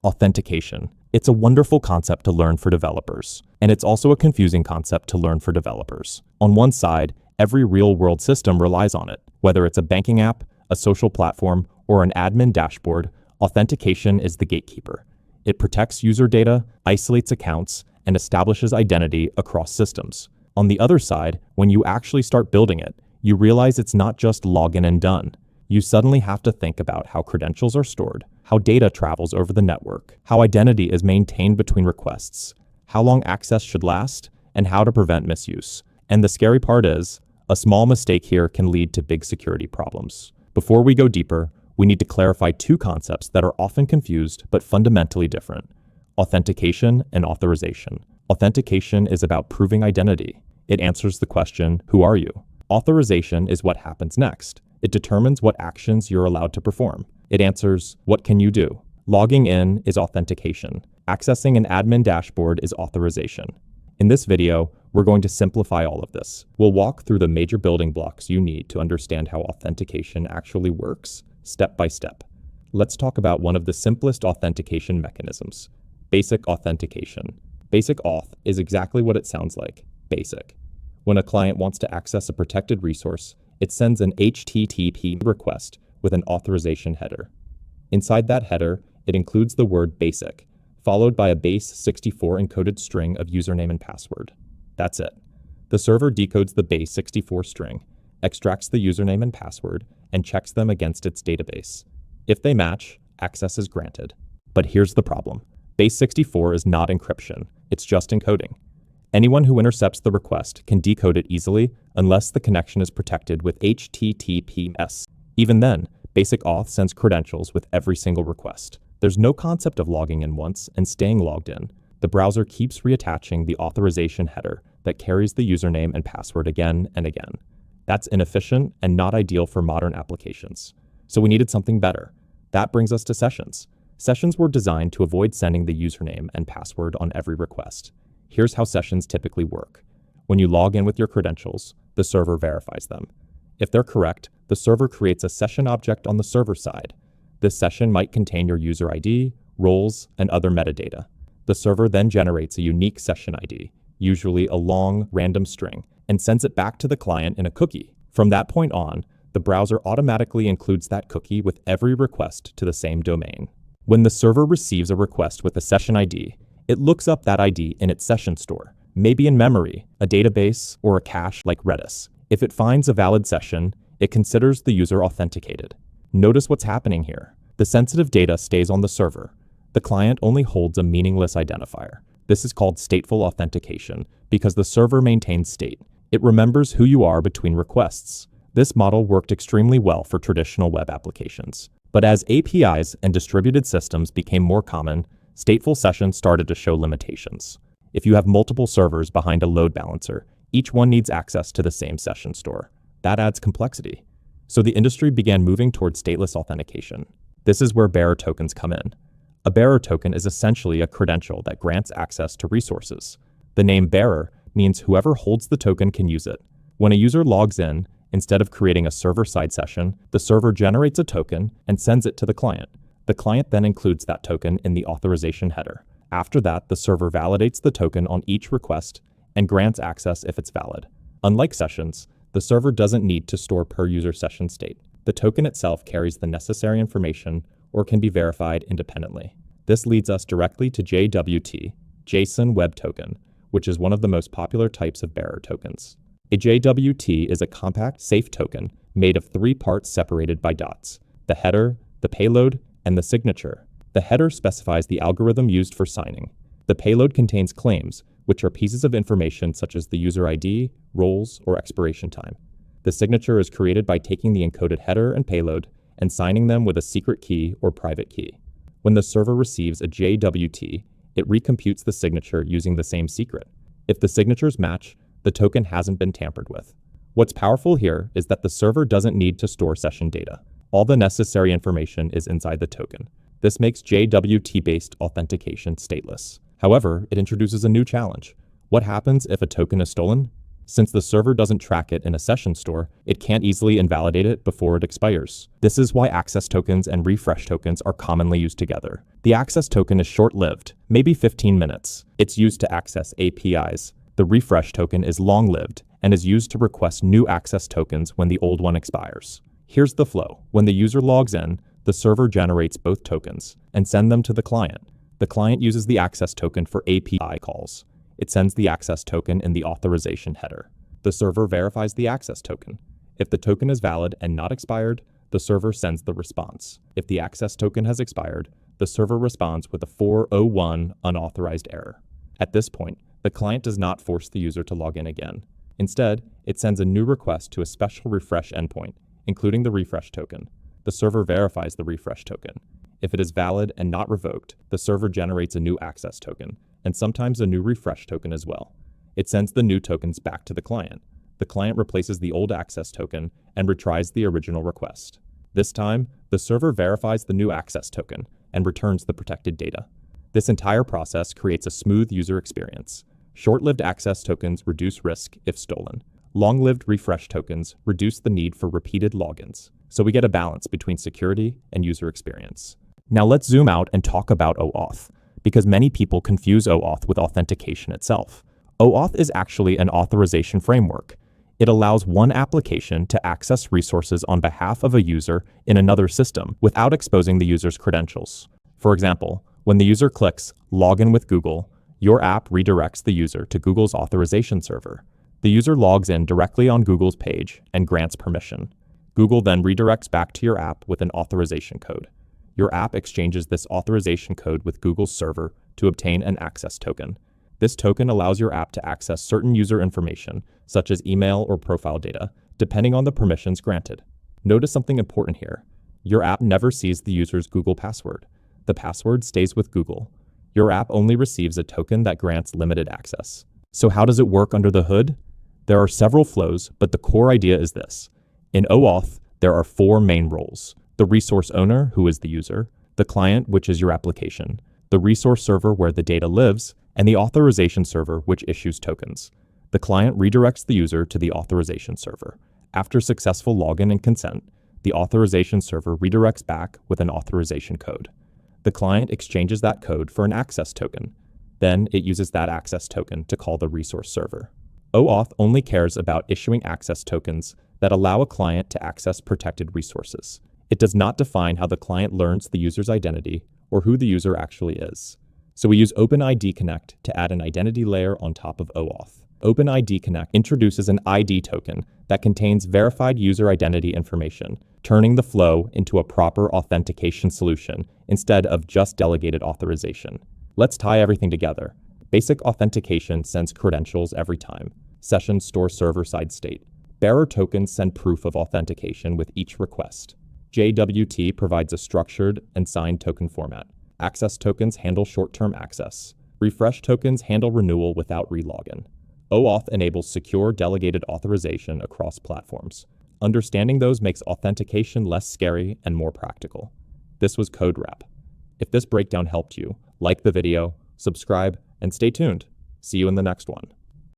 Authentication. It's a wonderful concept to learn for developers, and it's also a confusing concept to learn for developers. On one side, every real-world system relies on it. Whether it's a banking app, a social platform, or an admin dashboard, authentication is the gatekeeper. It protects user data, isolates accounts, and establishes identity across systems. On the other side, when you actually start building it, you realize it's not just login and done. You suddenly have to think about how credentials are stored, how data travels over the network, how identity is maintained between requests, how long access should last, and how to prevent misuse. And the scary part is, a small mistake here can lead to big security problems. Before we go deeper, we need to clarify two concepts that are often confused but fundamentally different: authentication and authorization. Authentication is about proving identity. It answers the question, who are you? Authorization is what happens next. It determines what actions you're allowed to perform. It answers, what can you do? Logging in is authentication. Accessing an admin dashboard is authorization. In this video, we're going to simplify all of this. We'll walk through the major building blocks you need to understand how authentication actually works, step by step. Let's talk about one of the simplest authentication mechanisms: basic authentication. Basic auth is exactly what it sounds like, basic. When a client wants to access a protected resource, it sends an HTTP request with an authorization header. Inside that header, it includes the word basic, followed by a base 64 encoded string of username and password. That's it. The server decodes the base 64 string, extracts the username and password, and checks them against its database. If they match, access is granted. But here's the problem. Base 64 is not encryption, it's just encoding. Anyone who intercepts the request can decode it easily unless the connection is protected with HTTPS. Even then, basic auth sends credentials with every single request. There's no concept of logging in once and staying logged in. The browser keeps reattaching the authorization header that carries the username and password again and again. That's inefficient and not ideal for modern applications. So we needed something better. That brings us to sessions. Sessions were designed to avoid sending the username and password on every request. Here's how sessions typically work. When you log in with your credentials, the server verifies them. If they're correct, the server creates a session object on the server side. This session might contain your user ID, roles, and other metadata. The server then generates a unique session ID, usually a long, random string, and sends it back to the client in a cookie. From that point on, the browser automatically includes that cookie with every request to the same domain. When the server receives a request with a session ID, it looks up that ID in its session store, maybe in memory, a database, or a cache like Redis. If it finds a valid session, it considers the user authenticated. Notice what's happening here. The sensitive data stays on the server. The client only holds a meaningless identifier. This is called stateful authentication because the server maintains state. It remembers who you are between requests. This model worked extremely well for traditional web applications. But as APIs and distributed systems became more common, stateful sessions started to show limitations. If you have multiple servers behind a load balancer, each one needs access to the same session store. That adds complexity. So the industry began moving towards stateless authentication. This is where bearer tokens come in. A bearer token is essentially a credential that grants access to resources. The name bearer means whoever holds the token can use it. When a user logs in, instead of creating a server-side session, the server generates a token and sends it to the client. The client then includes that token in the authorization header. After that, the server validates the token on each request and grants access if it's valid. Unlike sessions, the server doesn't need to store per-user session state. The token itself carries the necessary information or can be verified independently. This leads us directly to JWT, JSON Web Token, which is one of the most popular types of bearer tokens. A JWT is a compact, safe token made of 3 parts separated by dots: the header, the payload, and the signature. The header specifies the algorithm used for signing. The payload contains claims, which are pieces of information such as the user ID, roles, or expiration time. The signature is created by taking the encoded header and payload and signing them with a secret key or private key. When the server receives a JWT, it recomputes the signature using the same secret. If the signatures match, the token hasn't been tampered with. What's powerful here is that the server doesn't need to store session data. All the necessary information is inside the token. This makes JWT-based authentication stateless. However, it introduces a new challenge. What happens if a token is stolen? Since the server doesn't track it in a session store, it can't easily invalidate it before it expires. This is why access tokens and refresh tokens are commonly used together. The access token is short-lived, maybe 15 minutes. It's used to access APIs. The refresh token is long-lived and is used to request new access tokens when the old one expires. Here's the flow. When the user logs in, the server generates both tokens and sends them to the client. The client uses the access token for API calls. It sends the access token in the authorization header. The server verifies the access token. If the token is valid and not expired, the server sends the response. If the access token has expired, the server responds with a 401 unauthorized error. At this point, the client does not force the user to log in again. Instead, it sends a new request to a special refresh endpoint, including the refresh token. The server verifies the refresh token. If it is valid and not revoked, the server generates a new access token, and sometimes a new refresh token as well. It sends the new tokens back to the client. The client replaces the old access token and retries the original request. This time, the server verifies the new access token and returns the protected data. This entire process creates a smooth user experience. Short-lived access tokens reduce risk if stolen. Long-lived refresh tokens reduce the need for repeated logins. So we get a balance between security and user experience. Now let's zoom out and talk about OAuth, because many people confuse OAuth with authentication itself. OAuth is actually an authorization framework. It allows one application to access resources on behalf of a user in another system without exposing the user's credentials. For example, when the user clicks Login with Google, your app redirects the user to Google's authorization server. The user logs in directly on Google's page and grants permission. Google then redirects back to your app with an authorization code. Your app exchanges this authorization code with Google's server to obtain an access token. This token allows your app to access certain user information, such as email or profile data, depending on the permissions granted. Notice something important here. Your app never sees the user's Google password. The password stays with Google. Your app only receives a token that grants limited access. So how does it work under the hood? There are several flows, but the core idea is this. In OAuth, there are 4 main roles: the resource owner, who is the user, the client, which is your application, the resource server where the data lives, and the authorization server, which issues tokens. The client redirects the user to the authorization server. After successful login and consent, the authorization server redirects back with an authorization code. The client exchanges that code for an access token. Then it uses that access token to call the resource server. OAuth only cares about issuing access tokens that allow a client to access protected resources. It does not define how the client learns the user's identity or who the user actually is. So we use OpenID Connect to add an identity layer on top of OAuth. OpenID Connect introduces an ID token that contains verified user identity information, turning the flow into a proper authentication solution instead of just delegated authorization. Let's tie everything together. Basic authentication sends credentials every time. Sessions store server-side state. Bearer tokens send proof of authentication with each request. JWT provides a structured and signed token format. Access tokens handle short-term access. Refresh tokens handle renewal without relogin. OAuth enables secure delegated authorization across platforms. Understanding those makes authentication less scary and more practical. This was Code Wrap. If this breakdown helped you, like the video, subscribe, and stay tuned. See you in the next one.